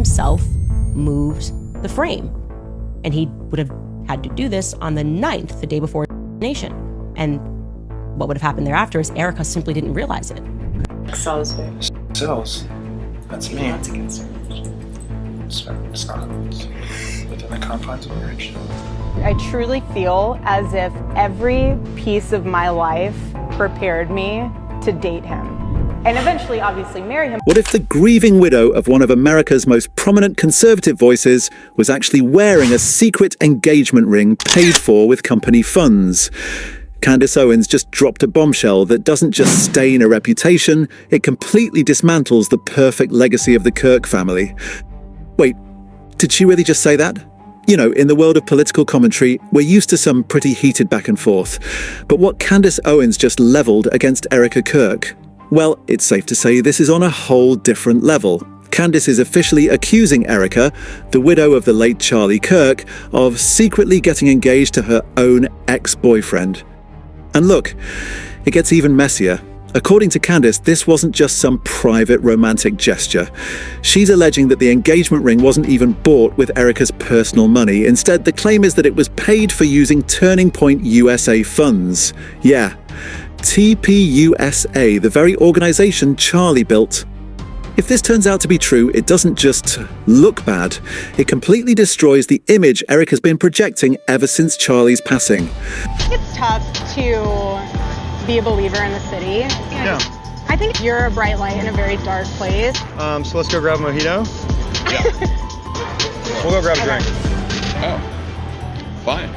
himself moved the frame. And he would have had to do this on the 9th, the day before nation. And what would have happened thereafter is Erika simply didn't realize it. Sells. That's me. That's against her. It's not within the confines of marriage. I truly feel as if every piece of my life prepared me to date him. And eventually, obviously, marry him. What if the grieving widow of one of America's most prominent conservative voices was actually wearing a secret engagement ring paid for with company funds? Candace Owens just dropped a bombshell that doesn't just stain a reputation, it completely dismantles the perfect legacy of the Kirk family. Wait, did she really just say that? You know, in the world of political commentary, we're used to some pretty heated back and forth. But what Candace Owens just leveled against Erika Kirk? Well, it's safe to say this is on a whole different level. Candace is officially accusing Erika, the widow of the late Charlie Kirk, of secretly getting engaged to her own ex-boyfriend. And look, it gets even messier. According to Candace, this wasn't just some private romantic gesture. She's alleging that the engagement ring wasn't even bought with Erika's personal money. Instead, the claim is that it was paid for using Turning Point USA funds. Yeah, TPUSA, the very organization Charlie built. If this turns out to be true, it doesn't just look bad. It completely destroys the image Erika's been projecting ever since Charlie's passing. It's tough to be a believer in the city. Yeah. I think you're a bright light in a very dark place. So let's go grab a mojito? Yeah. We'll go grab a drink. Oh, fine.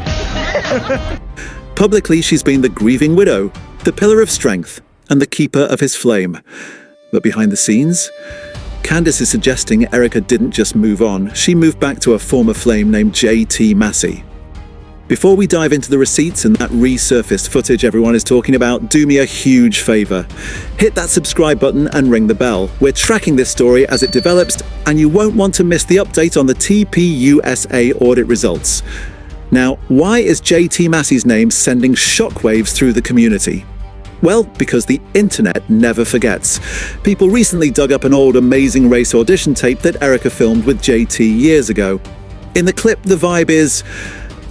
Publicly, she's been the grieving widow, the pillar of strength, and the keeper of his flame. But behind the scenes, Candace is suggesting Erika didn't just move on, she moved back to a former flame named J.T. Massey. Before we dive into the receipts and that resurfaced footage everyone is talking about, do me a huge favour. Hit that subscribe button and ring the bell. We're tracking this story as it develops, and you won't want to miss the update on the TPUSA audit results. Now, why is J.T. Massey's name sending shockwaves through the community? Well, because the internet never forgets. People recently dug up an old Amazing Race audition tape that Erika filmed with JT years ago. In the clip, the vibe is,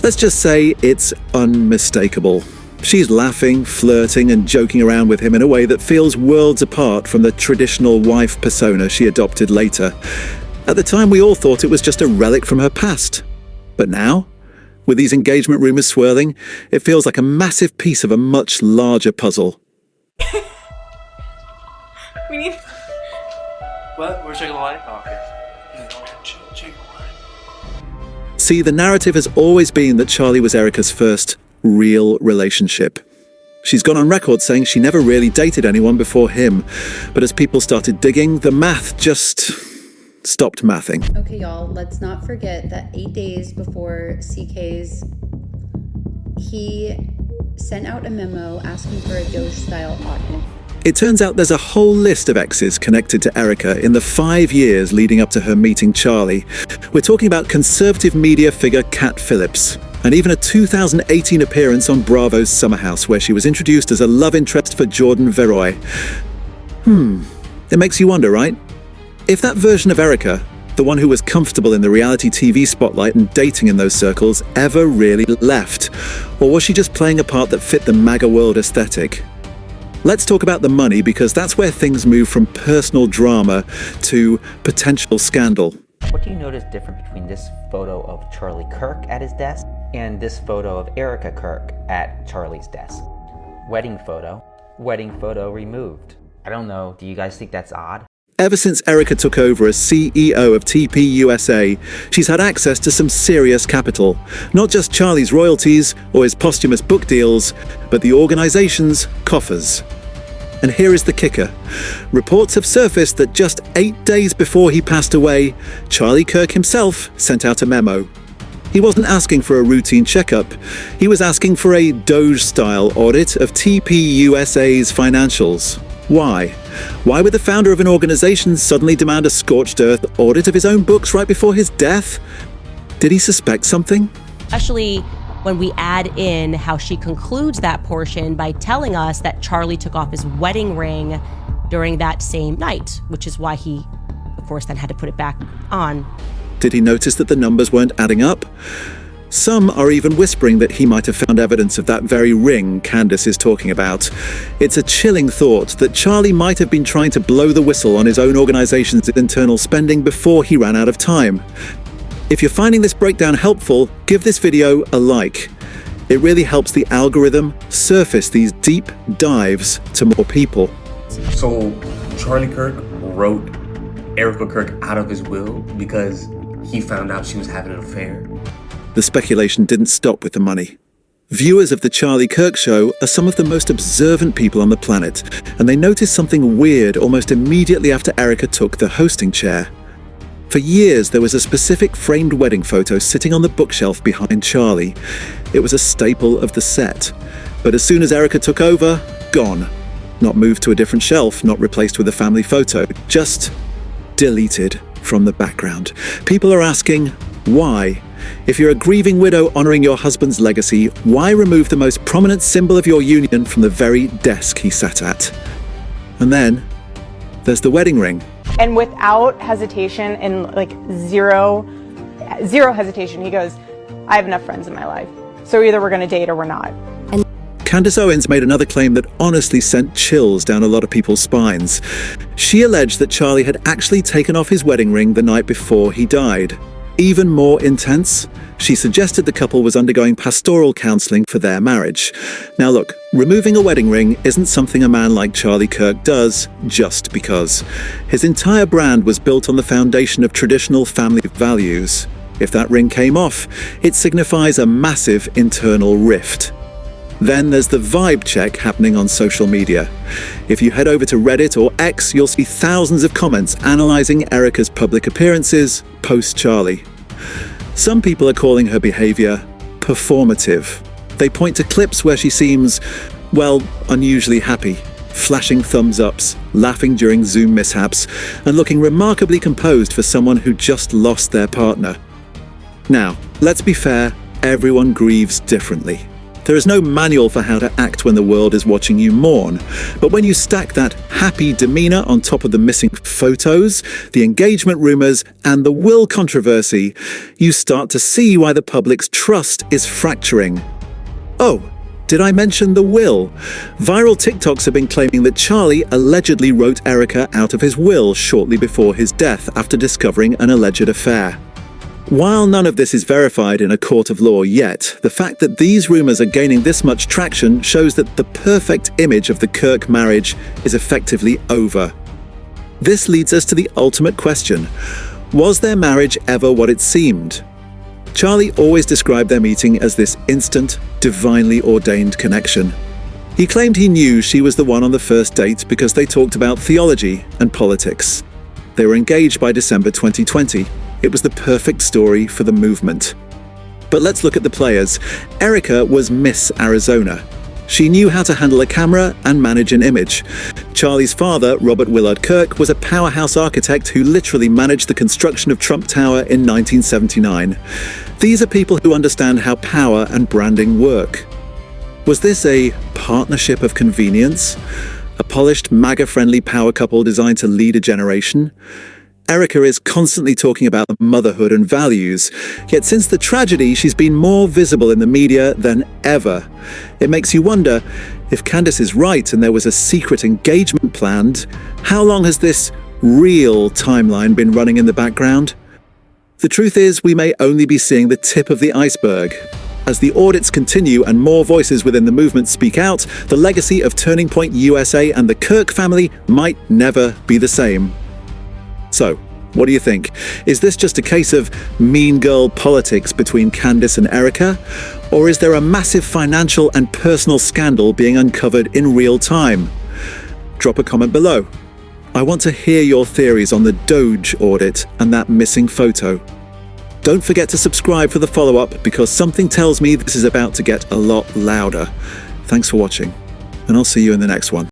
let's just say, it's unmistakable. She's laughing, flirting, and joking around with him in a way that feels worlds apart from the traditional wife persona she adopted later. At the time, we all thought it was just a relic from her past. But now, with these engagement rumors swirling, it feels like a massive piece of a much larger puzzle. We need... What? We're checking the light? Oh, okay. Check the light. See, the narrative has always been that Charlie was Erika's first real relationship. She's gone on record saying she never really dated anyone before him. But as people started digging, the math just stopped mathing. Okay, y'all, let's not forget that 8 days before CK's, he sent out a memo asking for a DOGE-style audit. It turns out there's a whole list of exes connected to Erika in the 5 years leading up to her meeting Charlie. We're talking about conservative media figure Cat Phillips, and even a 2018 appearance on Bravo's Summer House, where she was introduced as a love interest for Jordan Veroy. It makes you wonder, right? If that version of Erika, the one who was comfortable in the reality TV spotlight and dating in those circles, ever really left? Or was she just playing a part that fit the MAGA world aesthetic? Let's talk about the money, because that's where things move from personal drama to potential scandal. What do you notice different between this photo of Charlie Kirk at his desk and this photo of Erika Kirk at Charlie's desk? Wedding photo removed. I don't know, do you guys think that's odd? Ever since Erika took over as CEO of TPUSA, she's had access to some serious capital. Not just Charlie's royalties or his posthumous book deals, but the organization's coffers. And here is the kicker. Reports have surfaced that just 8 days before he passed away, Charlie Kirk himself sent out a memo. He wasn't asking for a routine checkup. He was asking for a DOGE-style audit of TPUSA's financials. Why? Why would the founder of an organization suddenly demand a scorched earth audit of his own books right before his death? Did he suspect something? Especially when we add in how she concludes that portion by telling us that Charlie took off his wedding ring during that same night, which is why he course, then had to put it back on. Did he notice that the numbers weren't adding up? Some are even whispering that he might have found evidence of that very ring Candace is talking about. It's a chilling thought that Charlie might have been trying to blow the whistle on his own organization's internal spending before he ran out of time. If you're finding this breakdown helpful, give this video a like. It really helps the algorithm surface these deep dives to more people. So Charlie Kirk wrote Erika Kirk out of his will because he found out she was having an affair. The speculation didn't stop with the money. Viewers of The Charlie Kirk Show are some of the most observant people on the planet, and they noticed something weird almost immediately after Erika took the hosting chair. For years, there was a specific framed wedding photo sitting on the bookshelf behind Charlie. It was a staple of the set. But as soon as Erika took over, gone. Not moved to a different shelf, not replaced with a family photo, just deleted from the background. People are asking, why? If you're a grieving widow honoring your husband's legacy, why remove the most prominent symbol of your union from the very desk he sat at? And then, there's the wedding ring. And without hesitation and like zero hesitation, he goes, I have enough friends in my life. So either we're gonna date or we're not. Candace Owens made another claim that honestly sent chills down a lot of people's spines. She alleged that Charlie had actually taken off his wedding ring the night before he died. Even more intense, she suggested the couple was undergoing pastoral counseling for their marriage. Now look, removing a wedding ring isn't something a man like Charlie Kirk does just because. His entire brand was built on the foundation of traditional family values. If that ring came off, it signifies a massive internal rift. Then there's the vibe check happening on social media. If you head over to Reddit or X, you'll see thousands of comments analysing Erika's public appearances post-Charlie. Some people are calling her behaviour performative. They point to clips where she seems, well, unusually happy, flashing thumbs-ups, laughing during Zoom mishaps, and looking remarkably composed for someone who just lost their partner. Now, let's be fair, everyone grieves differently. There is no manual for how to act when the world is watching you mourn. But when you stack that happy demeanour on top of the missing photos, the engagement rumours, and the will controversy, you start to see why the public's trust is fracturing. Oh, did I mention the will? Viral TikToks have been claiming that Charlie allegedly wrote Erika out of his will shortly before his death after discovering an alleged affair. While none of this is verified in a court of law yet, the fact that these rumours are gaining this much traction shows that the perfect image of the Kirk marriage is effectively over. This leads us to the ultimate question. Was their marriage ever what it seemed? Charlie always described their meeting as this instant, divinely ordained connection. He claimed he knew she was the one on the first date because they talked about theology and politics. They were engaged by December 2020. It was the perfect story for the movement. But let's look at the players. Erika was Miss Arizona. She knew how to handle a camera and manage an image. Charlie's father, Robert Willard Kirk, was a powerhouse architect who literally managed the construction of Trump Tower in 1979. These are people who understand how power and branding work. Was this a partnership of convenience? A polished, MAGA-friendly power couple designed to lead a generation? Erika is constantly talking about motherhood and values, yet since the tragedy, she's been more visible in the media than ever. It makes you wonder, if Candace is right and there was a secret engagement planned, how long has this real timeline been running in the background? The truth is, we may only be seeing the tip of the iceberg. As the audits continue and more voices within the movement speak out, the legacy of Turning Point USA and the Kirk family might never be the same. So, what do you think? Is this just a case of mean girl politics between Candace and Erika? Or is there a massive financial and personal scandal being uncovered in real time? Drop a comment below. I want to hear your theories on the DOGE audit and that missing photo. Don't forget to subscribe for the follow-up because something tells me this is about to get a lot louder. Thanks for watching, and I'll see you in the next one.